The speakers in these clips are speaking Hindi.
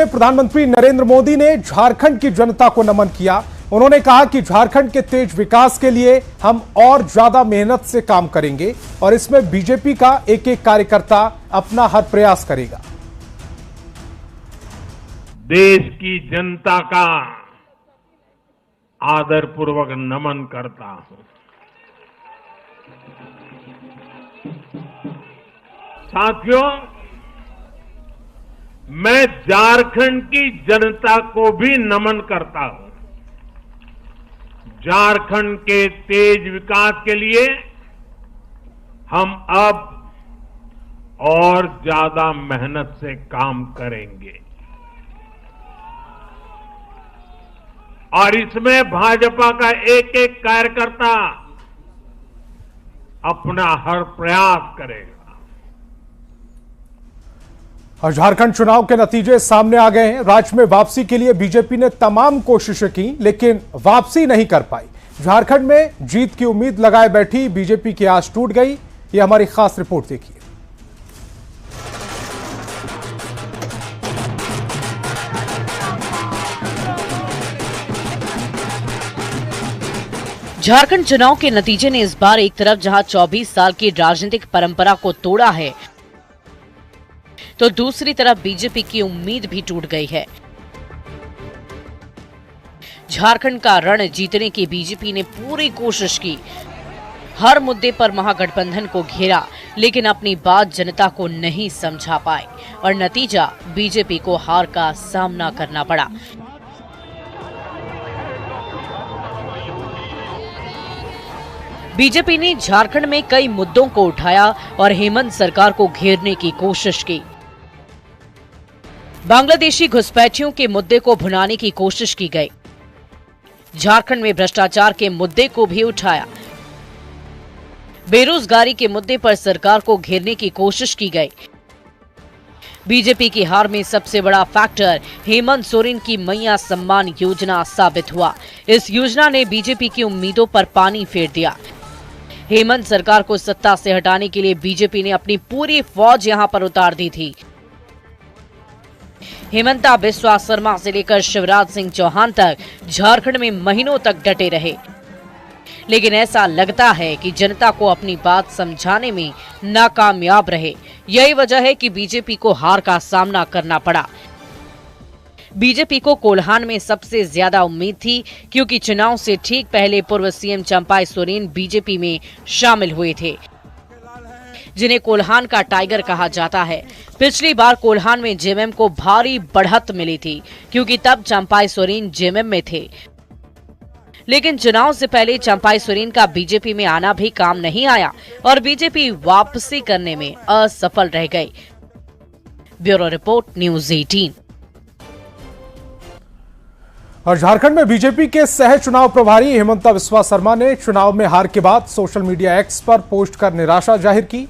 प्रधानमंत्री नरेंद्र मोदी ने झारखंड की जनता को नमन किया। उन्होंने कहा कि झारखंड के तेज विकास के लिए हम और ज्यादा मेहनत से काम करेंगे और इसमें बीजेपी का एक एक कार्यकर्ता अपना हर प्रयास करेगा। देश की जनता का आदरपूर्वक नमन करता हूं। साथियों, मैं झारखंड की जनता को भी नमन करता हूं। झारखंड के तेज विकास के लिए हम अब और ज्यादा मेहनत से काम करेंगे और इसमें भाजपा का एक एक कार्यकर्ता अपना हर प्रयास करेगा। और झारखंड चुनाव के नतीजे सामने आ गए हैं। राज्य में वापसी के लिए बीजेपी ने तमाम कोशिशें की, लेकिन वापसी नहीं कर पाई। झारखंड में जीत की उम्मीद लगाए बैठी बीजेपी की आस टूट गई। ये हमारी खास रिपोर्ट देखिए। झारखंड चुनाव के नतीजे ने इस बार एक तरफ जहां 24 साल की राजनीतिक परंपरा को तोड़ा है, तो दूसरी तरफ बीजेपी की उम्मीद भी टूट गई है। झारखंड का रण जीतने की बीजेपी ने पूरी कोशिश की, हर मुद्दे पर महागठबंधन को घेरा, लेकिन अपनी बात जनता को नहीं समझा पाए और नतीजा बीजेपी को हार का सामना करना पड़ा। बीजेपी ने झारखंड में कई मुद्दों को उठाया और हेमंत सरकार को घेरने की कोशिश की। बांग्लादेशी घुसपैठियों के मुद्दे को भुनाने की कोशिश की गई। झारखंड में भ्रष्टाचार के मुद्दे को भी उठाया। बेरोजगारी के मुद्दे पर सरकार को घेरने की कोशिश की गई। बीजेपी की हार में सबसे बड़ा फैक्टर हेमंत सोरेन की मैया सम्मान योजना साबित हुआ। इस योजना ने बीजेपी की उम्मीदों पर पानी फेर दिया। हेमंत सरकार को सत्ता से हटाने के लिए बीजेपी ने अपनी पूरी फौज यहां पर उतार दी थी। हेमंता बिस्वा शर्मा से लेकर शिवराज सिंह चौहान तक झारखंड में महीनों तक डटे रहे, लेकिन ऐसा लगता है कि जनता को अपनी बात समझाने में नाकामयाब रहे। यही वजह है कि बीजेपी को हार का सामना करना पड़ा। बीजेपी को कोल्हान में सबसे ज्यादा उम्मीद थी, क्योंकि चुनाव से ठीक पहले पूर्व सीएम चंपाई सोरेन बीजेपी में शामिल हुए थे, जिन्हें कोल्हान का टाइगर कहा जाता है। पिछली बार कोल्हान में जेएमएम को भारी बढ़त मिली थी, क्योंकि तब चंपाई सोरेन जेएमएम में थे। लेकिन चुनाव से पहले चंपाई सोरेन का बीजेपी में आना भी काम नहीं आया और बीजेपी वापसी करने में असफल रह गई। Bureau report, news 18। और झारखंड में बीजेपी के सह चुनाव प्रभारी हेमंता बिस्वा शर्मा ने चुनाव में हार के बाद सोशल मीडिया एक्स पर पोस्ट कर निराशा जाहिर की।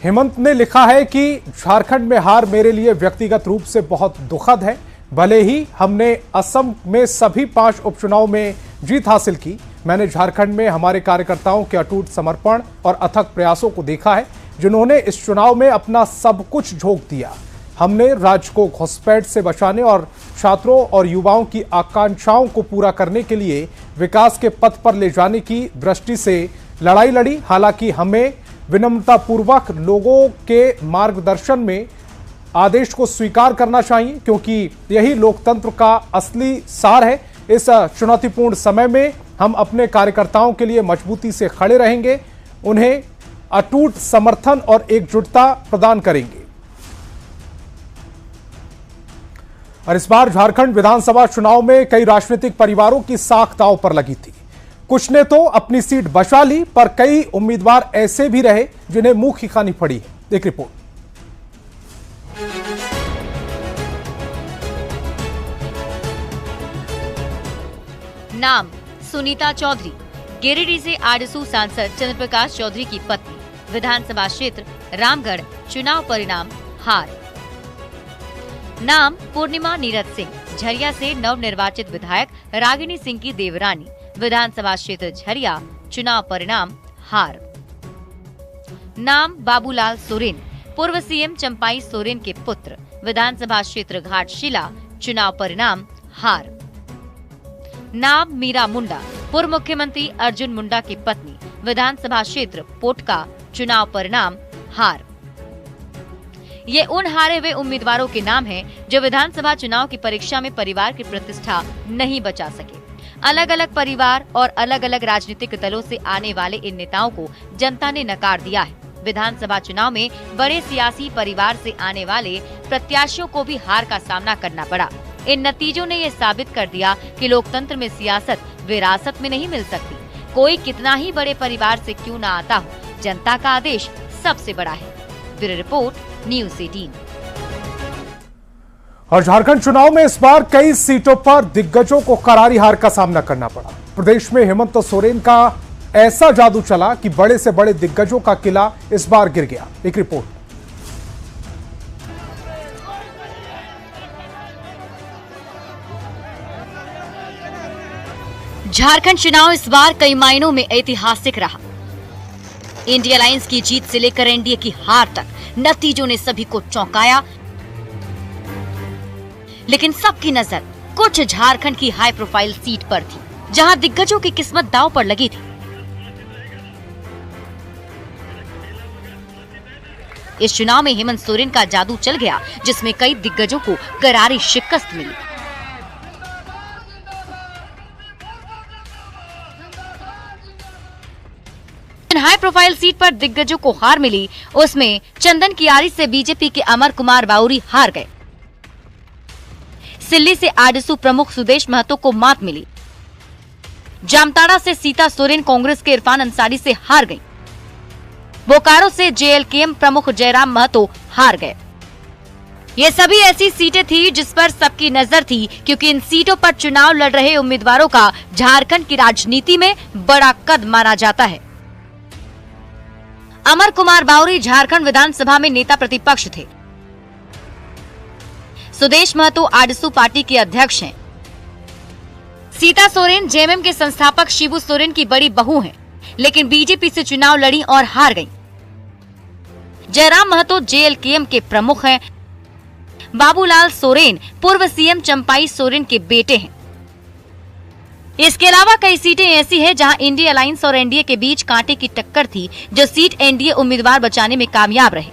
हेमंत ने लिखा है कि झारखंड में हार मेरे लिए व्यक्तिगत रूप से बहुत दुखद है। भले ही हमने असम में सभी 5 उपचुनाव में जीत हासिल की, मैंने झारखंड में हमारे कार्यकर्ताओं के अटूट समर्पण और अथक प्रयासों को देखा है, जिन्होंने इस चुनाव में अपना सब कुछ झोंक दिया। हमने राज्य को घुसपैठ से बचाने और छात्रों और युवाओं की आकांक्षाओं को पूरा करने के लिए विकास के पथ पर ले जाने की दृष्टि से लड़ाई लड़ी। हालांकि हमें विनम्रतापूर्वक लोगों के मार्गदर्शन में आदेश को स्वीकार करना चाहिए, क्योंकि यही लोकतंत्र का असली सार है। इस चुनौतीपूर्ण समय में हम अपने कार्यकर्ताओं के लिए मजबूती से खड़े रहेंगे, उन्हें अटूट समर्थन और एकजुटता प्रदान करेंगे। और इस बार झारखंड विधानसभा चुनाव में कई राजनीतिक परिवारों की साख दांव पर लगी थी। कुछ ने तो अपनी सीट बचा ली, पर कई उम्मीदवार ऐसे भी रहे जिन्हें मुंह की खानी पड़ी है। एक रिपोर्ट। नाम सुनीता चौधरी, गिरिडीह से आरएसयू सांसद चंद्र प्रकाश चौधरी की पत्नी। विधानसभा क्षेत्र रामगढ़, चुनाव परिणाम हार। नाम पूर्णिमा नीरज सिंह, झरिया से नवनिर्वाचित विधायक रागिनी सिंह की देवरानी। विधानसभा क्षेत्र झरिया, चुनाव परिणाम हार। नाम बाबूलाल सोरेन, पूर्व सीएम चंपाई सोरेन के पुत्र। विधानसभा क्षेत्र घाटशिला, चुनाव परिणाम हार। नाम मीरा मुंडा, पूर्व मुख्यमंत्री अर्जुन मुंडा की पत्नी, विधानसभा क्षेत्र पोटका, चुनाव परिणाम हार। ये उन हारे हुए उम्मीदवारों के नाम हैं जो विधानसभा चुनाव की परीक्षा में परिवार की प्रतिष्ठा नहीं बचा सके। अलग अलग परिवार और अलग अलग राजनीतिक दलों से आने वाले इन नेताओं को जनता ने नकार दिया है। विधानसभा चुनाव में बड़े सियासी परिवार से आने वाले प्रत्याशियों को भी हार का सामना करना पड़ा। इन नतीजों ने ये साबित कर दिया कि लोकतंत्र में सियासत विरासत में नहीं मिल सकती। कोई कितना ही बड़े परिवार से क्यों न आता हो, जनता का आदेश सबसे बड़ा है। Bureau report, news 18। और झारखंड चुनाव में इस बार कई सीटों पर दिग्गजों को करारी हार का सामना करना पड़ा। प्रदेश में हेमंत सोरेन का ऐसा जादू चला कि बड़े से बड़े दिग्गजों का किला इस बार गिर गया। एक रिपोर्ट। झारखंड चुनाव इस बार कई मायनों में ऐतिहासिक रहा। इंडिया अलायंस की जीत से लेकर एनडीए की हार तक नतीजों ने सभी को चौंकाया। लेकिन सबकी नजर कुछ झारखंड की हाई प्रोफाइल सीट पर थी, जहां दिग्गजों की किस्मत दांव पर लगी थी। इस चुनाव में हेमंत सोरेन का जादू चल गया, जिसमें कई दिग्गजों को करारी शिकस्त मिली। हाई प्रोफाइल सीट पर दिग्गजों को हार मिली, उसमें चंदन कियारी से बीजेपी के अमर कुमार बाउरी हार गए। सिल्ली से आरजेडी प्रमुख सुदेश महतो को मात मिली। जामताड़ा से सीता सोरेन कांग्रेस के इरफान अंसारी से हार गईं। बोकारो से जेएलकेएम प्रमुख जयराम महतो हार गए। ये सभी ऐसी सीटें थी जिस पर सबकी नजर थी, क्योंकि इन सीटों पर चुनाव लड़ रहे उम्मीदवारों का झारखंड की राजनीति में बड़ा कद माना जाता है। अमर कुमार बाउरी झारखंड विधानसभा में नेता प्रतिपक्ष थे। सुदेश महतो आरजेडी पार्टी के अध्यक्ष हैं। सीता सोरेन जेएमएम के संस्थापक शिबू सोरेन की बड़ी बहू हैं, लेकिन बीजेपी से चुनाव लड़ी और हार गईं। जयराम महतो जेएलकेएम के प्रमुख हैं। बाबूलाल सोरेन पूर्व सीएम चंपाई सोरेन के बेटे हैं। इसके अलावा कई सीटें ऐसी हैं जहां इंडिया अलायंस और एनडीए के बीच कांटे की टक्कर थी, जो सीट एनडीए उम्मीदवार बचाने में कामयाब रहे।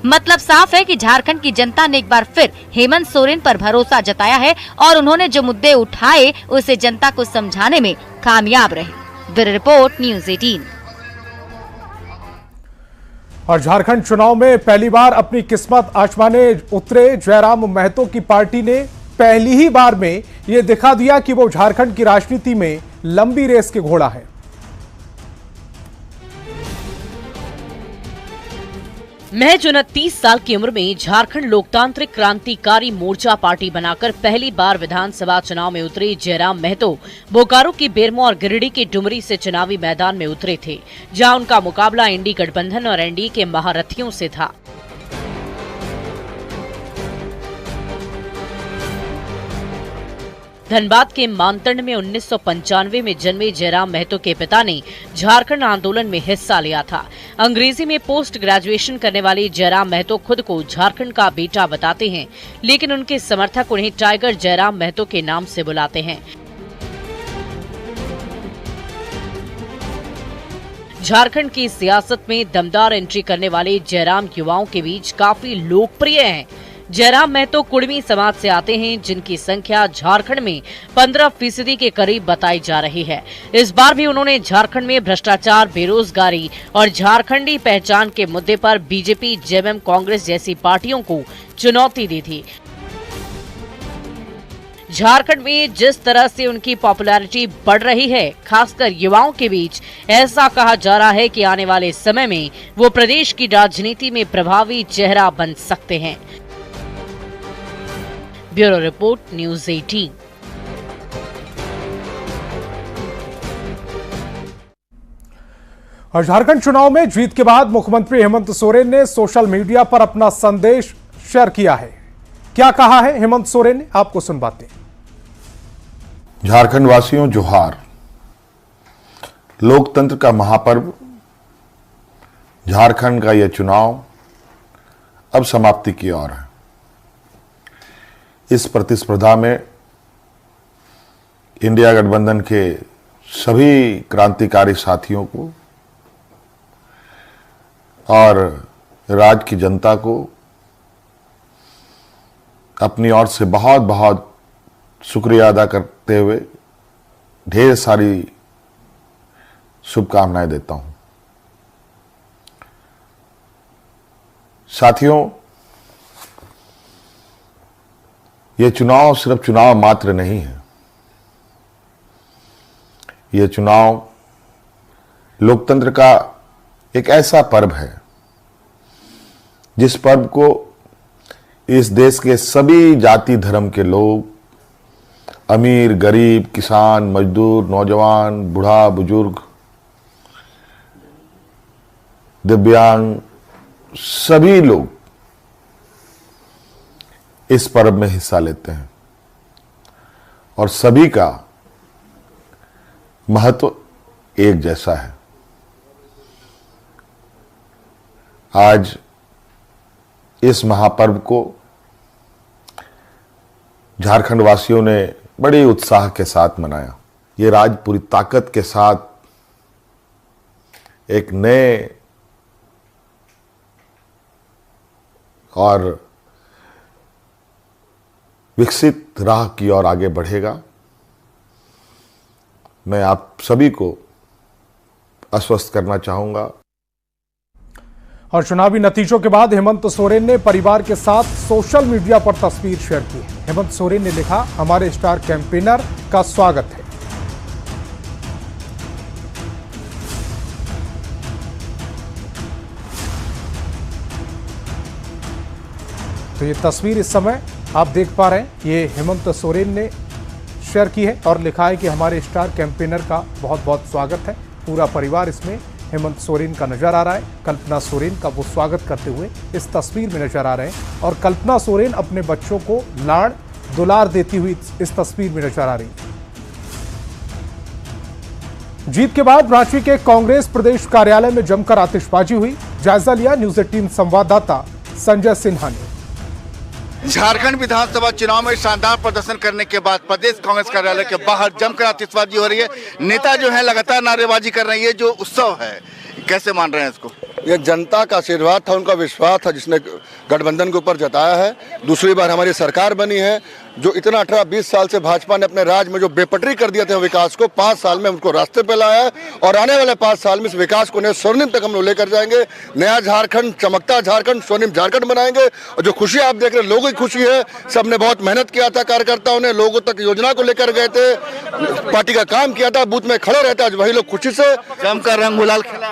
मतलब साफ है कि झारखंड की जनता ने एक बार फिर हेमंत सोरेन पर भरोसा जताया है और उन्होंने जो मुद्दे उठाए उसे जनता को समझाने में कामयाब रहे। Bureau report, news 18। और झारखंड चुनाव में पहली बार अपनी किस्मत आजमाने उतरे जयराम महतो की पार्टी ने पहली ही बार में यह दिखा दिया कि वो झारखंड की राजनीति में लंबी रेस के घोड़ा है। महज 29 साल की उम्र में झारखंड लोकतांत्रिक क्रांतिकारी मोर्चा पार्टी बनाकर पहली बार विधानसभा चुनाव में उतरे जयराम महतो बोकारो की बेरमो और गिरिडीह के डुमरी से चुनावी मैदान में उतरे थे, जहां उनका मुकाबला इंडी गठबंधन और एनडीए के महारथियों से था। धनबाद के मानतंड में 1995 में जन्मे जयराम महतो के पिता ने झारखंड आंदोलन में हिस्सा लिया था। अंग्रेजी में पोस्ट ग्रेजुएशन करने वाले जयराम महतो खुद को झारखंड का बेटा बताते हैं, लेकिन उनके समर्थक उन्हें टाइगर जयराम महतो के नाम से बुलाते हैं। झारखंड की सियासत में दमदार एंट्री करने वाले जयराम युवाओं के बीच काफी लोकप्रिय हैं। जयराम महतो कुड़मी समाज से आते हैं, जिनकी संख्या झारखंड में 15% के करीब बताई जा रही है। इस बार भी उन्होंने झारखंड में भ्रष्टाचार, बेरोजगारी और झारखंडी पहचान के मुद्दे पर बीजेपी, जेएमएम, कांग्रेस जैसी पार्टियों को चुनौती दी थी। झारखंड में जिस तरह से उनकी पॉपुलैरिटी बढ़ रही है, खासकर युवाओं के बीच, ऐसा कहा जा रहा है कि आने वाले समय में वो प्रदेश की राजनीति में प्रभावी चेहरा बन सकते हैं। Bureau report, news 18। और झारखंड चुनाव में जीत के बाद मुख्यमंत्री हेमंत सोरेन ने सोशल मीडिया पर अपना संदेश शेयर किया है। क्या कहा है हेमंत सोरेन ने, आपको सुनवाते हैं। झारखंड वासियों, जोहार। लोकतंत्र का महापर्व झारखंड का यह चुनाव अब समाप्ति की ओर है। इस प्रतिस्पर्धा में इंडिया गठबंधन के सभी क्रांतिकारी साथियों को और राज्य की जनता को अपनी ओर से बहुत बहुत शुक्रिया अदा करते हुए ढेर सारी शुभकामनाएं देता हूं। साथियों, ये चुनाव सिर्फ चुनाव मात्र नहीं है। ये चुनाव लोकतंत्र का एक ऐसा पर्व है जिस पर्व को इस देश के सभी जाति धर्म के लोग, अमीर गरीब, किसान मजदूर, नौजवान, बूढ़ा बुजुर्ग, दिव्यांग, सभी लोग इस पर्व में हिस्सा लेते हैं और सभी का महत्व एक जैसा है। आज इस महापर्व को झारखंड वासियों ने बड़े उत्साह के साथ मनाया। ये राज्य पूरी ताकत के साथ एक नए और विकसित राह की ओर आगे बढ़ेगा। मैं आप सभी को आश्वस्त करना चाहूंगा। और चुनावी नतीजों के बाद हेमंत सोरेन ने परिवार के साथ सोशल मीडिया पर तस्वीर शेयर की है। हेमंत सोरेन ने लिखा, हमारे स्टार कैंपेनर का स्वागत है। तो ये तस्वीर इस समय आप देख पा रहे हैं, ये हेमंत सोरेन ने शेयर की है और लिखा है कि हमारे स्टार कैंपेनर का बहुत बहुत स्वागत है। पूरा परिवार इसमें हेमंत सोरेन का नजर आ रहा है। कल्पना सोरेन का वो स्वागत करते हुए इस तस्वीर में नजर आ रहे हैं और कल्पना सोरेन अपने बच्चों को लाड़ दुलार देती हुई इस तस्वीर में नजर आ रही है। जीत के बाद रांची के कांग्रेस प्रदेश कार्यालय में जमकर आतिशबाजी हुई। जायजा लिया न्यूज 18 संवाददाता संजय सिन्हा ने। झारखंड विधानसभा चुनाव में शानदार प्रदर्शन करने के बाद प्रदेश कांग्रेस कार्यालय के बाहर जमकर आतिशबाजी हो रही है। नेता जो है लगातार नारेबाजी कर रही है। जो उत्सव है, कैसे मान रहे हैं इसको? ये जनता का आशीर्वाद था, उनका विश्वास था जिसने गठबंधन के ऊपर जताया है। दूसरी बार हमारी सरकार बनी है। जो इतना 18-20 साल से भाजपा ने अपने राज्य में जो बेपटरी कर दिया था विकास को, 5 साल में उनको रास्ते पे लाया है और आने वाले 5 साल में इस विकास को नए स्वर्णिम तक हम लोग लेकर जाएंगे। नया झारखंड, चमकता झारखंड, स्वर्णिम झारखंड बनाएंगे। और जो खुशी आप देख रहे हैं, लोगों की खुशी है। सबने बहुत मेहनत किया था, कार्यकर्ताओं ने लोगों तक योजना को लेकर गए थे, पार्टी का काम किया था, बूथ में खड़े रहता। आज वही लोग खुशी से जमकर रंग गुलाल खेला।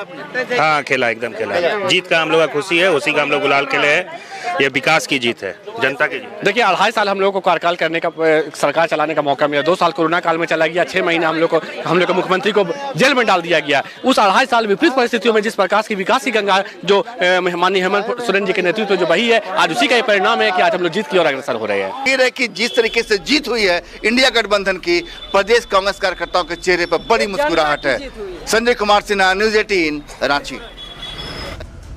हाँ, खेला, एकदम खेला। जीत का हम लोग का खुशी है, उसी का हम लोग गुलाल खेले हैं। ये विकास की जीत है, जनता की जीत। देखिए, 2.5 साल हम लोगों को कार्यकाल करने का, सरकार चलाने का मौका मिला। 2 साल कोरोना काल में चला गया। 6 महीने हम लोग को मुख्यमंत्री को जेल में डाल दिया गया। उस 2.5 साल विपरीत परिस्थितियों में जिस प्रकार की विकास की गंगा जो माननीय हेमंत सोरेन जी के नेतृत्व जो बही है, आज उसी का ही परिणाम है कि आज हम लोग जीत की ओर अग्रसर हो रहे हैं। ये है कि जिस तरीके से जीत हुई है इंडिया गठबंधन की, प्रदेश कांग्रेस कार्यकर्ताओं के चेहरे पर बड़ी मुस्कुराहट है। संजय कुमार सिन्हा, न्यूज 18, रांची।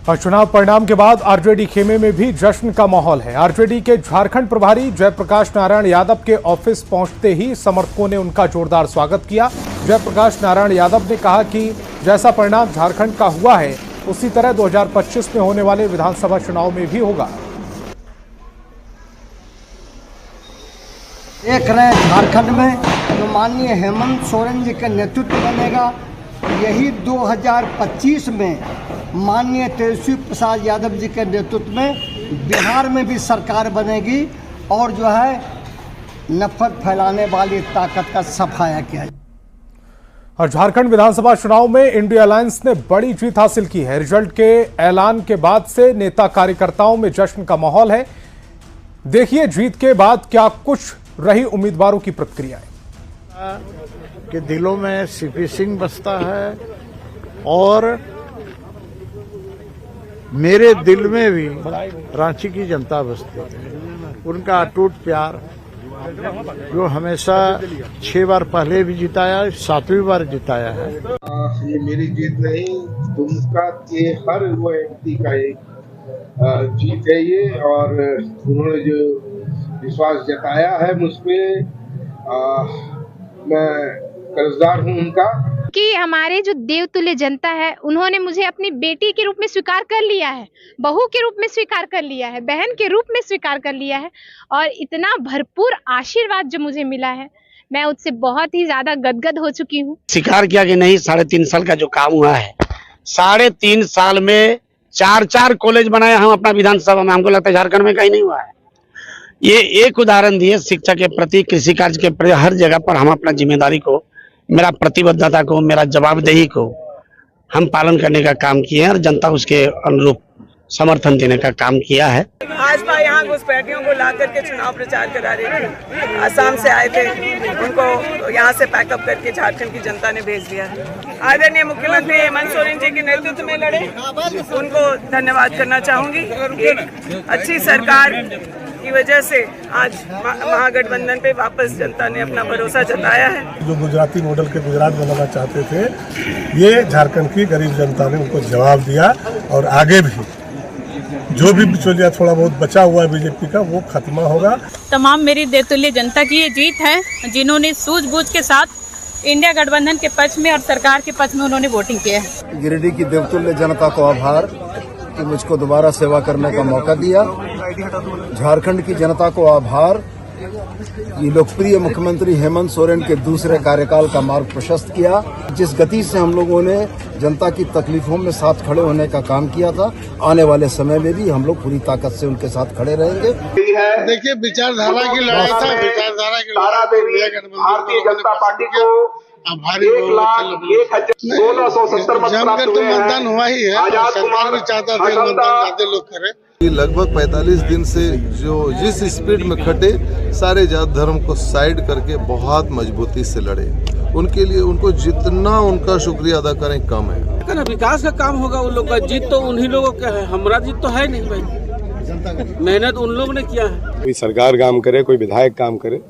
और चुनाव परिणाम के बाद आरजेडी खेमे में भी जश्न का माहौल है। आरजेडी के झारखंड प्रभारी जयप्रकाश नारायण यादव के ऑफिस पहुंचते ही समर्थकों ने उनका जोरदार स्वागत किया। जयप्रकाश नारायण यादव ने कहा कि जैसा परिणाम झारखंड का हुआ है, उसी तरह 2025 में होने वाले विधानसभा चुनाव में भी होगा। देख रहे हैं झारखंड में जो माननीय हेमंत सोरेन जी का नेतृत्व बनेगा, यही 2025 में माननीय तेजस्वी प्रसाद यादव जी के नेतृत्व में बिहार में भी सरकार बनेगी और जो है नफरत फैलाने वाली ताकत का सफाया किया। और झारखंड विधानसभा चुनाव में इंडिया अलायंस ने बड़ी जीत हासिल की है। रिजल्ट के ऐलान के बाद से नेता कार्यकर्ताओं में जश्न का माहौल है। देखिए जीत के बाद क्या कुछ रही उम्मीदवारों की प्रतिक्रियाएं। के दिलों में सीपी सिंह बसता है और मेरे दिल में भी रांची की जनता बसती है। उनका अटूट प्यार जो हमेशा 6 बार पहले भी जिताया, 7वीं बार जिताया है। ये मेरी जीत नहीं, दुमका के हर व्यक्ति का एक जीत है ये, और उन्होंने जो विश्वास जताया है मुझ पे, मैं कर्जदार हूँ उनका। कि हमारे जो देवतुल्य जनता है उन्होंने मुझे अपनी बेटी के रूप में स्वीकार कर लिया है, बहू के रूप में स्वीकार कर लिया है, बहन के रूप में स्वीकार कर लिया है, और इतना भरपूर आशीर्वाद जो मुझे मिला है, मैं उससे बहुत ही ज्यादा गदगद हो चुकी हूँ। स्वीकार किया कि नहीं, 3.5 साल का जो काम हुआ है, 3.5 साल में 4 कॉलेज बनाए हम अपना विधानसभा में, हमको लगता है झारखंड में कहीं नहीं हुआ है। ये एक उदाहरण दिए शिक्षा के प्रति, कृषि कार्य के प्रति, हर जगह पर हम अपना जिम्मेदारी को, मेरा प्रतिबद्धता को, मेरा जवाबदेही को हम पालन करने का काम किए हैं और जनता उसके अनुरूप समर्थन देने का काम किया है। भाजपा यहाँ घुसपैठियों को ला करके चुनाव प्रचार करा रही थी, असम से आए थे, उनको यहाँ से पैकअप करके झारखंड की जनता ने भेज दिया। आदरणीय मुख्यमंत्री हेमंत सोरेन जी के नेतृत्व में लड़े, उनको धन्यवाद करना चाहूंगी। एक अच्छी सरकार की वजह से आज महागठबंधन पे वापस जनता ने अपना भरोसा जताया है। जो गुजराती मॉडल के गुजरात बनाना चाहते थे, ये झारखंड की गरीब जनता ने उनको जवाब दिया, और आगे भी जो भी बिचौलिया थोड़ा बहुत बचा हुआ है बीजेपी का, वो खत्म होगा। तमाम मेरी देवतुल्य जनता की ये जीत है, जिन्होंने सूझबूझ के साथ इंडिया गठबंधन के पक्ष में और सरकार के पक्ष में उन्होंने वोटिंग किया है। गिरिडीह की देवतुल्य जनता को आभार कि मुझको दोबारा सेवा करने का मौका दिया। झारखंड की जनता को आभार, ये लोकप्रिय मुख्यमंत्री हेमंत सोरेन के दूसरे कार्यकाल का मार्ग प्रशस्त किया। जिस गति से हम लोगों ने जनता की तकलीफों में साथ खड़े होने का काम किया था, आने वाले समय में भी हम लोग पूरी ताकत से उनके साथ खड़े रहेंगे। देखिए, विचारधारा की लड़ाई था, विचारधारा की भारतीय जनता पार्टी को भारी 1,16,1270 जमकर तो मतदान हुआ ही है। सरकार भी चाहता था मतदान ज्यादा लोग करें। लगभग 45 दिन से जो जिस स्पीड में खटे, सारे जात धर्म को साइड करके बहुत मजबूती से लड़े, उनके लिए उनको जितना उनका शुक्रिया अदा करें कम है। विकास का काम होगा उन लोग का, जीत तो उन्हीं लोगों का है, हमारा जीत तो है नहीं भाई, मेहनत उन लोगों ने किया है। कोई सरकार काम करे, कोई विधायक काम करे,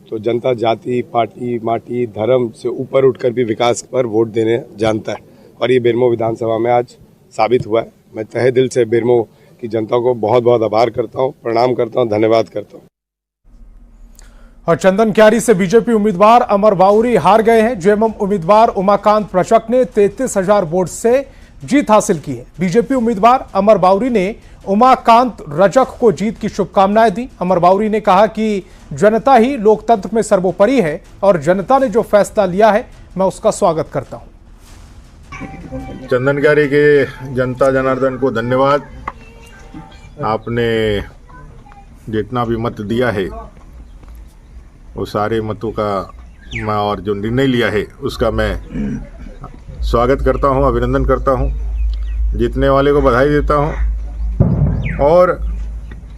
तो जनता जाति, पार्टी, माटी, धर्म से ऊपर उठकर भी विकास पर वोट देने जानता है, और ये बेरमो विधानसभा में आज साबित हुआ है। मैं तहे दिल से बेरमो की जनता को बहुत बहुत आभार करता हूँ, प्रणाम करता हूँ, धन्यवाद करता हूँ। और चंदन क्यारी से बीजेपी उम्मीदवार अमर बाउरी हार गए हैं। जेएमएम उम्मीदवार उमाकांत प्रचक ने 33,000 वोट से जीत हासिल की है। बीजेपी उम्मीदवार अमर बाउरी ने उमाकांत रजक को जीत की शुभकामनाएं दी। अमर बाउरी ने कहा कि जनता ही लोकतंत्र में सर्वोपरि है और जनता ने जो फैसला लिया है, मैं उसका स्वागत करता हूं। चंदन क्यारी के जनता जनार्दन को धन्यवाद। आपने जितना भी मत दिया है, वो सारे मतों का मैं, और जो निर्णय लिया है उसका मैं स्वागत करता हूं, अभिनंदन करता हूं, जीतने वाले को बधाई देता हूं। और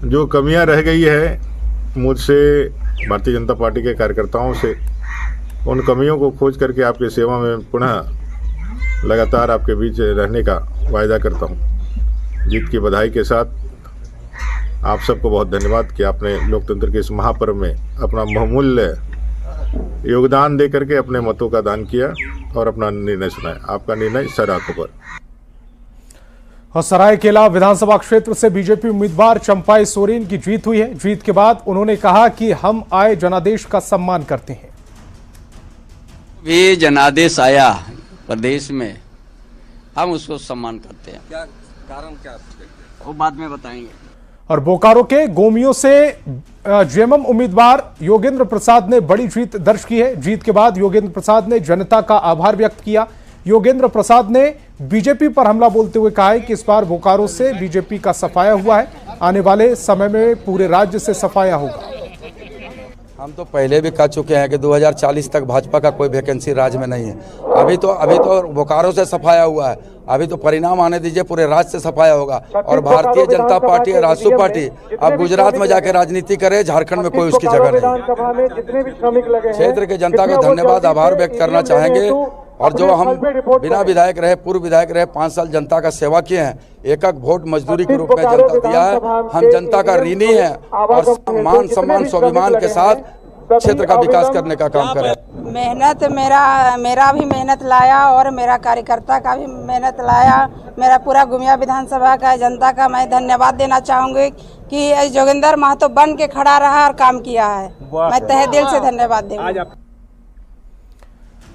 जो कमियां रह गई है मुझसे, भारतीय जनता पार्टी के कार्यकर्ताओं से, उन कमियों को खोज करके आपकी सेवा में पुनः लगातार आपके बीच रहने का वायदा करता हूं। जीत की बधाई के साथ आप सबको बहुत धन्यवाद कि आपने लोकतंत्र के इस महापर्व में अपना बहुमूल्य योगदान दे करके अपने मतों का दान किया और अपना निर्णय सुनाया। आपका निर्णय सर आंखों पर। और सरायकेला विधानसभा क्षेत्र से बीजेपी उम्मीदवार चंपाई सोरेन की जीत हुई है। जीत के बाद उन्होंने कहा कि हम आए जनादेश का सम्मान करते हैं। वे जनादेश आया प्रदेश में, हम उसको सम्मान करते हैं। क्या कारण क्या वो बाद में बताएंगे। और बोकारो के गोमियों से जेएमएम उम्मीदवार योगेंद्र प्रसाद ने बड़ी जीत दर्ज की है। जीत के बाद योगेंद्र प्रसाद ने जनता का आभार व्यक्त किया। योगेंद्र प्रसाद ने बीजेपी पर हमला बोलते हुए कहा है कि इस बार बोकारो से बीजेपी का सफाया हुआ है, आने वाले समय में पूरे राज्य से सफाया होगा। हम तो पहले भी कह चुके हैं कि 2040 तक भाजपा का कोई वैकेंसी राज्य में नहीं है। अभी तो बोकारो से सफाया हुआ है, अभी तो परिणाम आने दीजिए, पूरे राज्य से सफाया होगा। और भारतीय जनता पार्टी और राजसू पार्टी अब गुजरात में जाके राजनीति करे, झारखंड में कोई उसकी जगह नहीं। क्षेत्र के जनता को धन्यवाद, आभार व्यक्त करना चाहेंगे। और जो हम बिना विधायक रहे, पूर्व विधायक रहे, 5 साल जनता का सेवा किए हैं, एक वोट मजदूरी के रूप में जनता दिया है। हम जनता का ऋणी है और मान सम्मान स्वाभिमान के साथ क्षेत्र का विकास करने का काम करें। मेहनत मेरा भी मेहनत लाया और मेरा कार्यकर्ता का भी मेहनत लाया। मेरा पूरा गुमिया विधानसभा का जनता का मैं धन्यवाद देना चाहूँगी कि जोगिंदर महतो बन के खड़ा रहा और काम किया है। मैं तहे दिल से धन्यवाद दूंगी।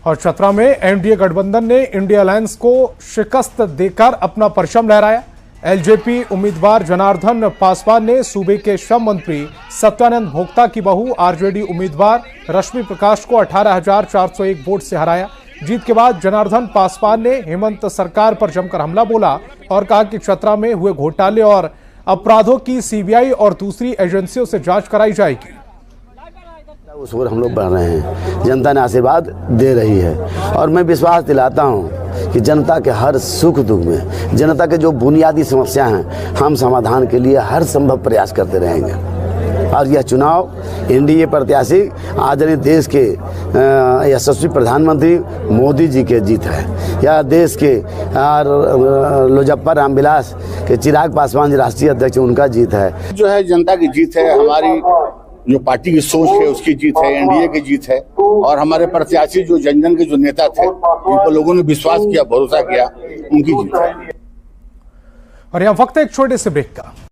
और चतरा में एनडीए गठबंधन ने इंडिया अलायंस को शिकस्त देकर अपना परचम लहराया। एलजेपी उम्मीदवार जनार्दन पासवान ने सूबे के श्रम मंत्री सत्यानंद भोक्ता की बहू आरजेडी उम्मीदवार रश्मि प्रकाश को 18,401 वोट से हराया। जीत के बाद जनार्दन पासवान ने हेमंत सरकार पर जमकर हमला बोला और कहा कि चतरा में हुए घोटाले और अपराधों की सीबीआई और दूसरी एजेंसियों से जांच कराई जाएगी। उस ओर हम लोग बढ़ रहे हैं, जनता ने आशीर्वाद दे रही है और मैं विश्वास दिलाता हूं कि जनता के हर सुख दुख में, जनता के जो बुनियादी समस्या हैं, हम समाधान के लिए हर संभव प्रयास करते रहेंगे। और यह चुनाव एनडीए प्रत्याशी आदरणीय देश के यशस्वी प्रधानमंत्री मोदी जी के जीत है। यह देश के लोजप्पा रामविलास के चिराग पासवान जी राष्ट्रीय अध्यक्ष, उनका जीत है। जो है जनता की जीत है, हमारी जो पार्टी की सोच है उसकी जीत है, एनडीए की जीत है और हमारे प्रत्याशी जो जन जन के जो नेता थे, जिनको लोगों ने विश्वास किया, भरोसा किया, उनकी जीत है। और यहाँ वक्त है एक छोटे से ब्रेक का।